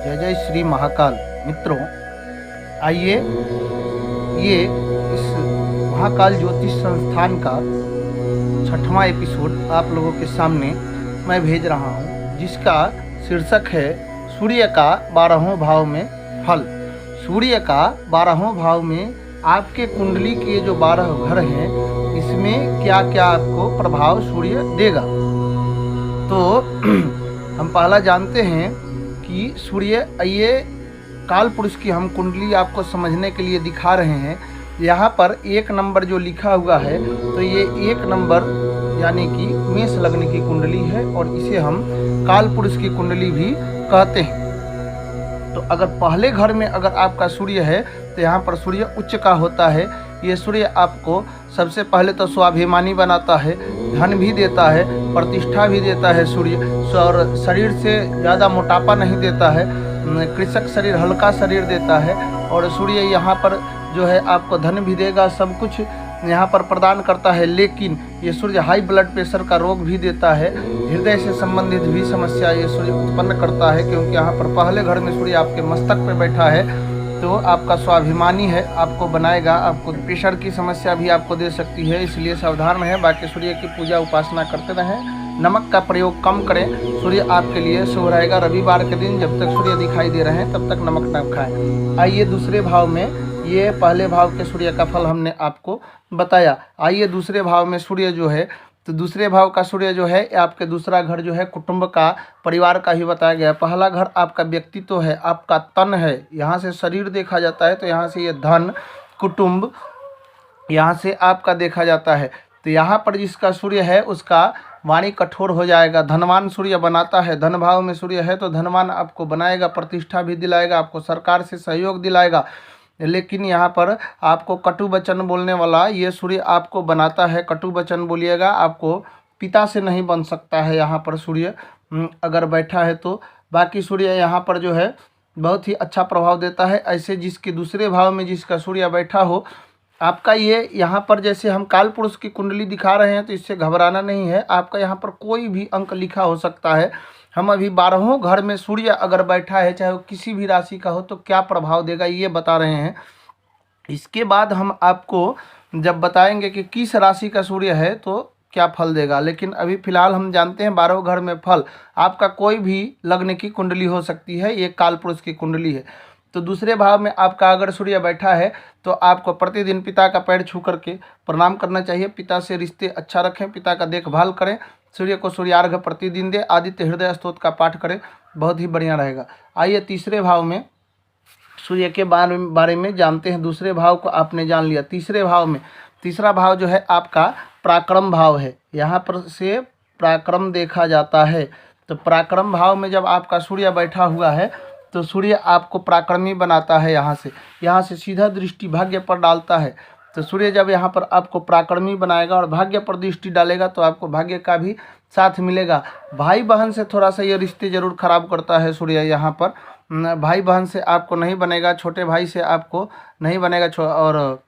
जय जय श्री महाकाल। मित्रों, आइए ये इस महाकाल ज्योतिष संस्थान का 6वां एपिसोड आप लोगों के सामने मैं भेज रहा हूँ, जिसका शीर्षक है सूर्य का 12वें भाव में फल। सूर्य का 12वें भाव में आपके कुंडली के जो 12 घर हैं, इसमें क्या क्या आपको प्रभाव सूर्य देगा। तो हम पहला जानते हैं कि सूर्य, ये काल पुरुष की हम कुंडली आपको समझने के लिए दिखा रहे हैं। यहाँ पर 1 नंबर जो लिखा हुआ है, तो ये 1 नंबर यानी कि मेष लग्न की कुंडली है, और इसे हम काल पुरुष की कुंडली भी कहते हैं। तो अगर पहले घर में अगर आपका सूर्य है, तो यहाँ पर सूर्य उच्च का होता है। ये सूर्य आपको सबसे पहले तो स्वाभिमानी बनाता है, धन भी देता है, प्रतिष्ठा भी देता है सूर्य, और शरीर से ज़्यादा मोटापा नहीं देता है, कृषक शरीर, हल्का शरीर देता है। और सूर्य यहाँ पर जो है आपको धन भी देगा, सब कुछ यहाँ पर प्रदान करता है। लेकिन ये सूर्य हाई ब्लड प्रेशर का रोग भी देता है, हृदय से संबंधित भी समस्या ये सूर्य उत्पन्न करता है, क्योंकि यहाँ पर पहले घर में सूर्य आपके मस्तक पे बैठा है। तो आपका स्वाभिमानी है, आपको बनाएगा, आपको प्रेशर की समस्या भी आपको दे सकती है, इसलिए सावधान रहें। बाकी सूर्य की पूजा उपासना करते रहें, नमक का प्रयोग कम करें, सूर्य आपके लिए शुभ रहेगा। रविवार के दिन जब तक सूर्य दिखाई दे रहे हैं तब तक नमक न खाएं। आइए दूसरे भाव में, ये पहले भाव के सूर्य का फल हमने आपको बताया। आइए दूसरे भाव में सूर्य जो है, तो दूसरे भाव का सूर्य जो है आपके दूसरा घर जो है कुटुंब का, परिवार का ही बताया गया। पहला घर आपका व्यक्तित्व है, आपका तन है, यहाँ से शरीर देखा जाता है, तो यहाँ से ये धन, कुटुंब, यहाँ से आपका देखा जाता है। तो यहाँ पर जिसका सूर्य है उसका वाणी कठोर हो जाएगा, धनवान सूर्य बनाता है। धन भाव में सूर्य है तो धनवान आपको बनाएगा, प्रतिष्ठा भी दिलाएगा, आपको सरकार से सहयोग दिलाएगा। लेकिन यहाँ पर आपको कटु वचन बोलने वाला ये सूर्य आपको बनाता है। कटु वचन बोलिएगा, आपको पिता से नहीं बन सकता है यहाँ पर सूर्य अगर बैठा है तो। बाकी सूर्य यहाँ पर जो है बहुत ही अच्छा प्रभाव देता है। ऐसे जिसके दूसरे भाव में जिसका सूर्य बैठा हो, आपका ये यहाँ पर जैसे हम काल पुरुष की कुंडली दिखा रहे हैं, तो इससे घबराना नहीं है। आपका यहाँ पर कोई भी अंक लिखा हो सकता है। हम अभी 12वें घर में सूर्य अगर बैठा है, चाहे वो किसी भी राशि का हो, तो क्या प्रभाव देगा ये बता रहे हैं। इसके बाद हम आपको जब बताएंगे कि किस राशि का सूर्य है तो क्या फल देगा। लेकिन अभी फिलहाल हम जानते हैं 12वें घर में फल। आपका कोई भी लग्न की कुंडली हो सकती है, ये काल पुरुष की कुंडली है। तो दूसरे भाव में आपका अगर सूर्य बैठा है, तो आपको प्रतिदिन पिता का पैर छू करके प्रणाम करना चाहिए। पिता से रिश्ते अच्छा रखें, पिता का देखभाल करें, सूर्य को सूर्यार्घ्य प्रतिदिन दे, आदित्य हृदय स्तोत्र का पाठ करें, बहुत ही बढ़िया रहेगा। आइए तीसरे भाव में सूर्य के बारे में जानते हैं। दूसरे भाव को आपने जान लिया। तीसरे भाव में, तीसरा भाव जो है आपका पराक्रम भाव है, यहाँ पर से पराक्रम देखा जाता है। तो पराक्रम भाव में जब आपका सूर्य बैठा हुआ है, तो सूर्य आपको पराक्रमी बनाता है। यहाँ से सीधा दृष्टि भाग्य पर डालता है। तो सूर्य जब यहाँ पर आपको पराक्रमी बनाएगा और भाग्य पर दृष्टि डालेगा, तो आपको भाग्य का भी साथ मिलेगा। भाई बहन से थोड़ा सा ये रिश्ते जरूर खराब करता है सूर्य। यहाँ पर भाई बहन से आपको नहीं बनेगा, छोटे भाई से आपको नहीं बनेगा। और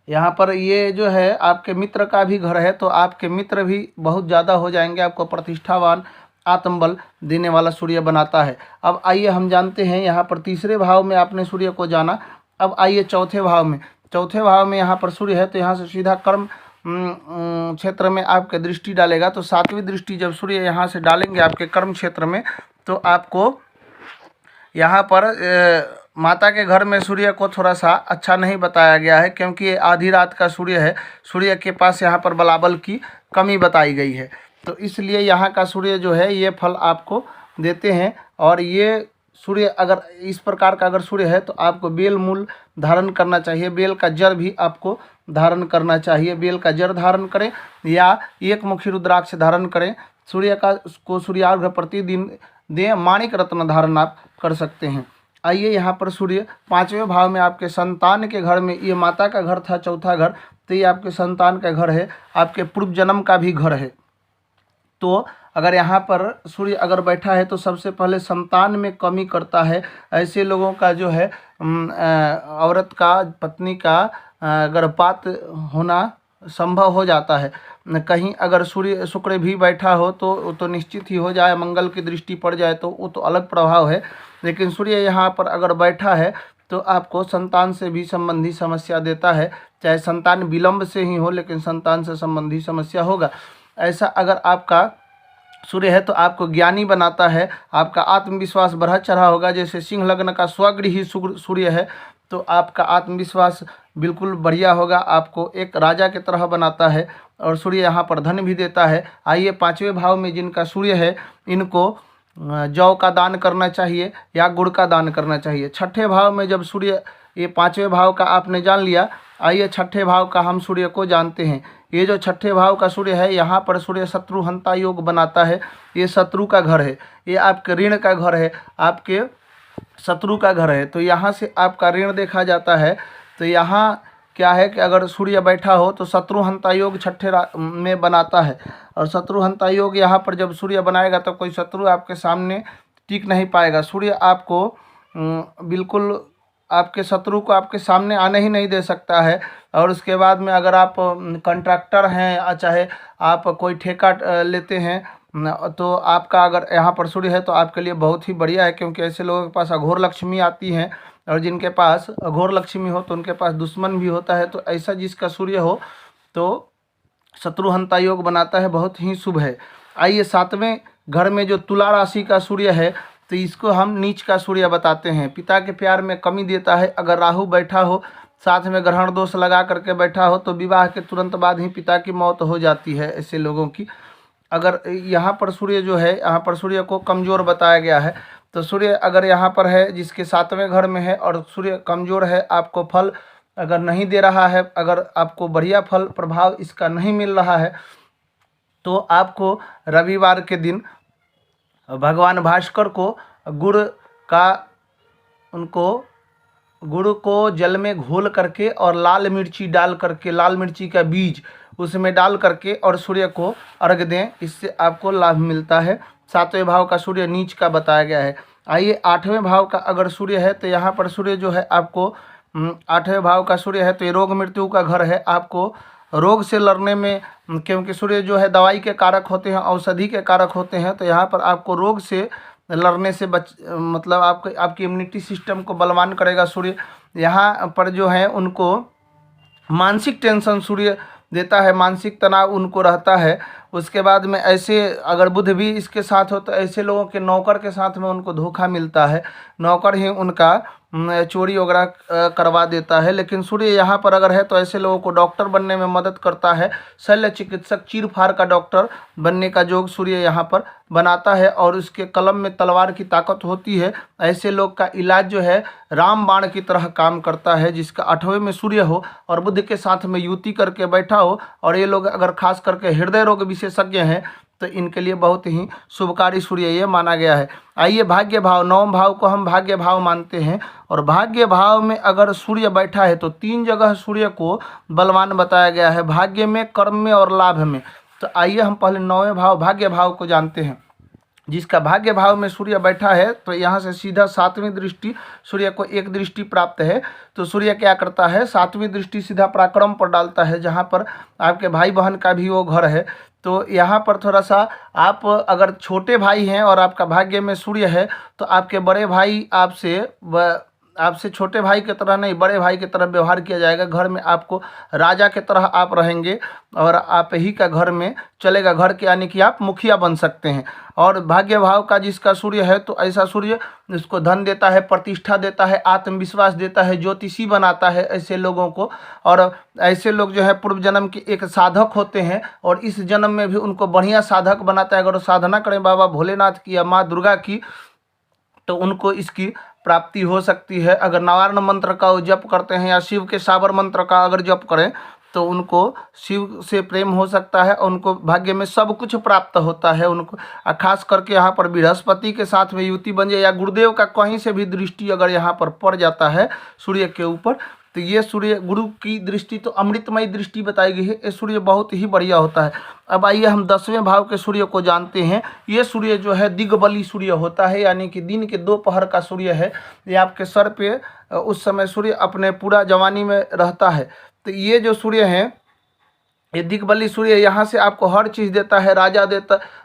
यहाँ पर ये जो है आपके मित्र का भी घर है, तो आपके मित्र भी बहुत ज़्यादा हो जाएंगे। आपको प्रतिष्ठावान, आत्मबल देने वाला सूर्य बनाता है। अब आइए हम जानते हैं, यहाँ पर तीसरे भाव में आपने सूर्य को जाना। अब आइए चौथे भाव में। चौथे भाव में यहाँ पर सूर्य है, तो यहाँ से सीधा कर्म क्षेत्र में आपके दृष्टि डालेगा। तो 7वीं दृष्टि जब सूर्य यहाँ से डालेंगे आपके कर्म क्षेत्र में, तो आपको यहाँ पर माता के घर में सूर्य को थोड़ा सा अच्छा नहीं बताया गया है, क्योंकि ये आधी रात का सूर्य है। सूर्य के पास यहाँ पर बलाबल की कमी बताई गई है, तो इसलिए यहाँ का सूर्य जो है ये फल आपको देते हैं। और ये सूर्य अगर इस प्रकार का अगर सूर्य है, तो आपको बेल मूल धारण करना चाहिए, बेल का जड़ भी आपको धारण करना चाहिए। बेल का जड़ धारण करें या एक मुखी रुद्राक्ष धारण करें। सूर्य का को सूर्यार्घ्य प्रतिदिन दें। माणिक रत्न धारण आप कर सकते हैं। आइए यहाँ पर सूर्य 5वें भाव में आपके संतान के घर में, ये माता का घर था चौथा घर, तो ये आपके संतान का घर है, आपके पूर्व जन्म का भी घर है। तो अगर यहाँ पर सूर्य अगर बैठा है, तो सबसे पहले संतान में कमी करता है। ऐसे लोगों का जो है औरत का, पत्नी का गर्भपात होना संभव हो जाता है। कहीं अगर सूर्य शुक्र भी बैठा हो तो निश्चित ही हो जाए, मंगल की दृष्टि पड़ जाए तो वो तो अलग प्रभाव है। लेकिन सूर्य यहाँ पर अगर बैठा है तो आपको संतान से भी संबंधी समस्या देता है, चाहे संतान विलंब से ही हो लेकिन संतान से संबंधी समस्या होगा। ऐसा अगर आपका सूर्य है तो आपको ज्ञानी बनाता है, आपका आत्मविश्वास बढ़ा चढ़ा होगा। जैसे सिंह लग्न का स्वगृही सूर्य है तो आपका आत्मविश्वास बिल्कुल बढ़िया होगा, आपको एक राजा की तरह बनाता है। और सूर्य यहाँ पर धन भी देता है। आइए 5वें भाव में जिनका सूर्य है इनको जौ का दान करना चाहिए या गुड़ का दान करना चाहिए। 6ठे भाव में जब सूर्य, ये 5वें भाव का आपने जान लिया, आइए 6ठे भाव का हम सूर्य को जानते हैं। ये जो 6ठे भाव का सूर्य है यहाँ पर सूर्य शत्रु हंता योग बनाता है। ये शत्रु का घर है, ये आपके ऋण का घर है, आपके शत्रु का घर है। तो यहाँ से आपका ऋण देखा जाता है। तो यहाँ क्या है कि अगर सूर्य बैठा हो तो शत्रु हंता योग 6ठे में बनाता है। और शत्रु हंता योग यहाँ पर जब सूर्य बनाएगा तो कोई शत्रु आपके सामने टिक नहीं पाएगा। सूर्य आपको बिल्कुल आपके शत्रु को आपके सामने आने ही नहीं दे सकता है। और उसके बाद में अगर आप कॉन्ट्रैक्टर हैं, चाहे आप कोई ठेका लेते हैं, तो आपका अगर यहाँ पर सूर्य है तो आपके लिए बहुत ही बढ़िया है, क्योंकि ऐसे लोगों के पास अघोर लक्ष्मी आती हैं। और जिनके पास अघोर लक्ष्मी हो तो उनके पास दुश्मन भी होता है। तो ऐसा जिसका सूर्य हो तो शत्रुहंता योग बनाता है, बहुत ही शुभ है। आइए 7वें घर में जो तुला राशि का सूर्य है तो इसको हम नीच का सूर्य बताते हैं। पिता के प्यार में कमी देता है। अगर राहु बैठा हो, साथ में ग्रहण दोष लगा करके बैठा हो तो विवाह के तुरंत बाद ही पिता की मौत हो जाती है ऐसे लोगों की। अगर यहाँ पर सूर्य जो है, यहाँ पर सूर्य को कमज़ोर बताया गया है। तो सूर्य अगर यहाँ पर है जिसके 7वें घर में है और सूर्य कमज़ोर है, आपको फल अगर नहीं दे रहा है, अगर आपको बढ़िया फल प्रभाव इसका नहीं मिल रहा है, तो आपको रविवार के दिन भगवान भास्कर को गुड़ को जल में घोल करके और लाल मिर्ची डाल करके, लाल मिर्ची का बीज उसमें डाल करके और सूर्य को अर्घ दें, इससे आपको लाभ मिलता है। 7वें भाव का सूर्य नीच का बताया गया है। आइए 8वें भाव का अगर सूर्य है तो यहाँ पर सूर्य जो है आपको 8वें भाव का सूर्य है तो ये रोग मृत्यु का घर है। आपको रोग से लड़ने में, क्योंकि सूर्य जो है दवाई के कारक होते हैं, औषधि के कारक होते हैं, तो यहाँ पर आपको रोग से लड़ने से मतलब आपकी इम्यूनिटी सिस्टम को बलवान करेगा सूर्य। यहाँ पर जो है उनको मानसिक टेंशन सूर्य देता है, मानसिक तनाव उनको रहता है। उसके बाद में ऐसे अगर बुध भी इसके साथ हो तो ऐसे लोगों के नौकर के साथ में उनको धोखा मिलता है, नौकर ही उनका चोरी वगैरह करवा देता है। लेकिन सूर्य यहाँ पर अगर है तो ऐसे लोगों को डॉक्टर बनने में मदद करता है। शल्य चिकित्सक, चीर फाड़ का डॉक्टर बनने का योग सूर्य यहाँ पर बनाता है और उसके कलम में तलवार की ताकत होती है। ऐसे लोग का इलाज जो है राम बाण की तरह काम करता है। जिसका 8वें में सूर्य हो और बुध के साथ में युति करके बैठा हो, और ये लोग अगर खास करके हृदय रोग विशेषज्ञ हैं तो इनके लिए बहुत ही शुभकारी सूर्य ये माना गया है। आइए भाग्य भाव, 9वें भाव को हम भाग्य भाव मानते हैं। और भाग्य भाव में अगर सूर्य बैठा है तो 3 जगह सूर्य को बलवान बताया गया है, भाग्य में, कर्म में और लाभ में। तो आइए हम पहले 9वें भाव भाग्य भाव को जानते हैं। जिसका भाग्य भाव में सूर्य बैठा है तो यहाँ से सीधा 7वीं दृष्टि, सूर्य को एक दृष्टि प्राप्त है। तो सूर्य क्या करता है, 7वीं दृष्टि सीधा पराक्रम पर डालता है, जहाँ पर आपके भाई बहन का भी वो घर है। तो यहाँ पर थोड़ा सा आप अगर छोटे भाई हैं और आपका भाग्य में सूर्य है तो आपके बड़े भाई आपसे छोटे भाई की तरह नहीं, बड़े भाई की तरह व्यवहार किया जाएगा। घर में आपको राजा की तरह आप रहेंगे और आप ही का घर में चलेगा घर के, यानी कि आप मुखिया बन सकते हैं। और भाग्य भाव का जिसका सूर्य है तो ऐसा सूर्य इसको धन देता है, प्रतिष्ठा देता है, आत्मविश्वास देता है, ज्योतिषी बनाता है ऐसे लोगों को। और ऐसे लोग जो है पूर्व जन्म के एक साधक होते हैं और इस जन्म में भी उनको बढ़िया साधक बनाता है। अगर वो साधना करें बाबा भोलेनाथ की या माँ दुर्गा की तो उनको इसकी प्राप्ति हो सकती है। अगर नवारण मंत्र का वो जप करते हैं या शिव के साबर मंत्र का अगर जप करें तो उनको शिव से प्रेम हो सकता है, उनको भाग्य में सब कुछ प्राप्त होता है उनको। खास करके यहाँ पर बृहस्पति के साथ में युति बन जाए या गुरुदेव का कहीं से भी दृष्टि अगर यहाँ पर पड़ जाता है सूर्य के ऊपर, तो ये सूर्य गुरु की दृष्टि तो अमृतमयी दृष्टि बताई गई है, ये सूर्य बहुत ही बढ़िया होता है। अब आइए हम 10वें भाव के सूर्य को जानते हैं। ये सूर्य जो है दिग्बली सूर्य होता है, यानी कि दिन के 2 पहर का सूर्य है। ये आपके सर पे उस समय सूर्य अपने पूरा जवानी में रहता है। तो ये जो सूर्य हैं ये दिग्बली सूर्य यहाँ से आपको हर चीज़ देता है,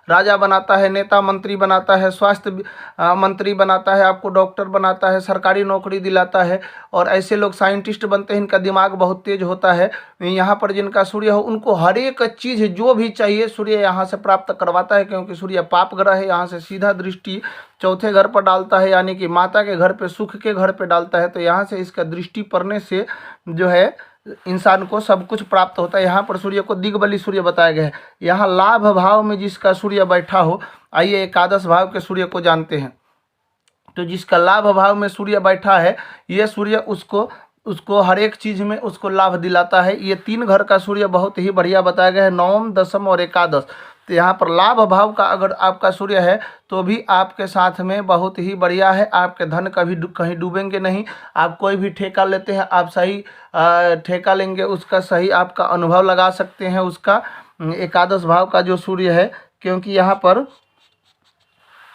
राजा बनाता है, नेता मंत्री बनाता है, स्वास्थ्य मंत्री बनाता है, आपको डॉक्टर बनाता है, सरकारी नौकरी दिलाता है। और ऐसे लोग साइंटिस्ट बनते हैं, इनका दिमाग बहुत तेज होता है। यहाँ पर जिनका सूर्य हो उनको हर एक चीज़ जो भी चाहिए सूर्य यहाँ से प्राप्त करवाता है, क्योंकि सूर्य पाप ग्रह है। यहाँ से सीधा दृष्टि चौथे घर पर डालता है, यानी कि माता के घर पे, सुख के घर पे डालता है। तो यहाँ से इसका दृष्टि पड़ने से जो है इंसान को सब कुछ प्राप्त होता है। यहाँ पर सूर्य को दिग्बली सूर्य बताया गया है। यहाँ लाभ भाव में जिसका सूर्य बैठा हो, आइए एकादश भाव के सूर्य को जानते हैं। तो जिसका लाभ भाव में सूर्य बैठा है, ये सूर्य उसको हर एक चीज़ में उसको लाभ दिलाता है। ये 3 घर का सूर्य बहुत ही बढ़िया बताया गया है, नवम, दशम और एकादश। तो यहाँ पर लाभ भाव का अगर आपका सूर्य है तो भी आपके साथ में बहुत ही बढ़िया है। आपके धन कभी कहीं डूबेंगे नहीं। आप कोई भी ठेका लेते हैं, आप सही ठेका लेंगे, उसका सही आपका अनुभव लगा सकते हैं उसका, एकादश भाव का जो सूर्य है, क्योंकि यहाँ पर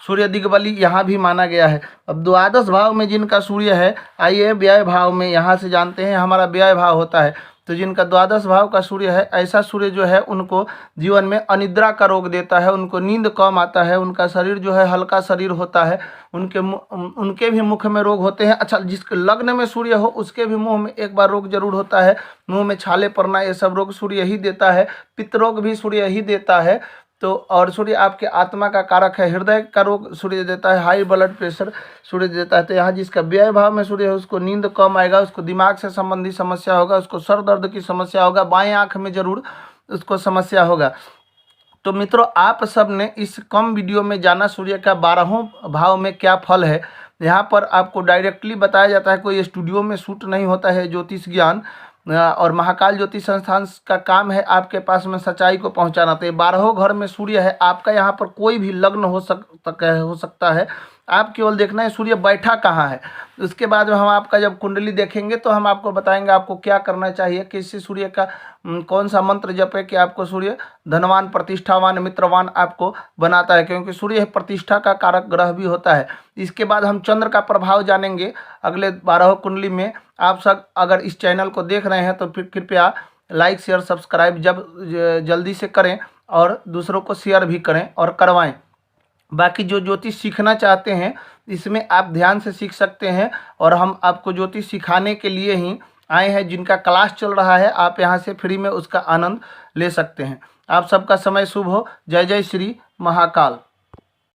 सूर्य दिग्बली यहाँ भी माना गया है। अब द्वादश भाव में जिनका सूर्य है, आइए व्यय भाव में यहाँ से जानते हैं। हमारा व्यय भाव होता है, तो जिनका द्वादश भाव का सूर्य है, ऐसा सूर्य जो है उनको जीवन में अनिद्रा का रोग देता है, उनको नींद कम आता है, उनका शरीर जो है हल्का शरीर होता है, उनके भी मुख में रोग होते हैं। अच्छा, जिसके लग्न में सूर्य हो उसके भी मुंह में एक बार रोग जरूर होता है, मुंह में छाले पड़ना, ये सब रोग सूर्य ही देता है। पित्त रोग भी सूर्य ही देता है। तो और सूर्य आपके आत्मा का कारक है, हृदय का रोग सूर्य देता है, हाई ब्लड प्रेशर सूर्य देता है। तो यहाँ जिसका व्यय भाव में सूर्य है उसको नींद कम आएगा, उसको दिमाग से संबंधी समस्या होगा, उसको सर दर्द की समस्या होगा, बाएं आँख में जरूर उसको समस्या होगा। तो मित्रों, आप सब ने इस कम वीडियो में जाना सूर्य का 12वें भाव में क्या फल है। यहाँ पर आपको डायरेक्टली बताया जाता है, कोई स्टूडियो में शूट नहीं होता है ज्योतिष ज्ञान। और महाकाल ज्योतिष संस्थान का काम है आपके पास में सच्चाई को पहुंचाना। तो 12वें घर में सूर्य है आपका, यहाँ पर कोई भी लग्न हो सकता है। आप केवल देखना है सूर्य बैठा कहाँ है। उसके बाद हम आपका जब कुंडली देखेंगे तो हम आपको बताएंगे आपको क्या करना चाहिए, किसी सूर्य का कौन सा मंत्र जपे कि आपको सूर्य धनवान, प्रतिष्ठावान, मित्रवान आपको बनाता है, क्योंकि सूर्य प्रतिष्ठा का कारक ग्रह भी होता है। इसके बाद हम चंद्र का प्रभाव जानेंगे अगले 12वें कुंडली में। आप सब अगर इस चैनल को देख रहे हैं तो फिर कृपया लाइक, शेयर, सब्सक्राइब जल्दी से करें और दूसरों को शेयर भी करें और करवाएं। बाकी जो ज्योतिष सीखना चाहते हैं इसमें आप ध्यान से सीख सकते हैं, और हम आपको ज्योतिष सिखाने के लिए ही आए हैं। जिनका क्लास चल रहा है आप यहाँ से फ्री में उसका आनंद ले सकते हैं। आप सबका समय शुभ हो। जय जय श्री महाकाल।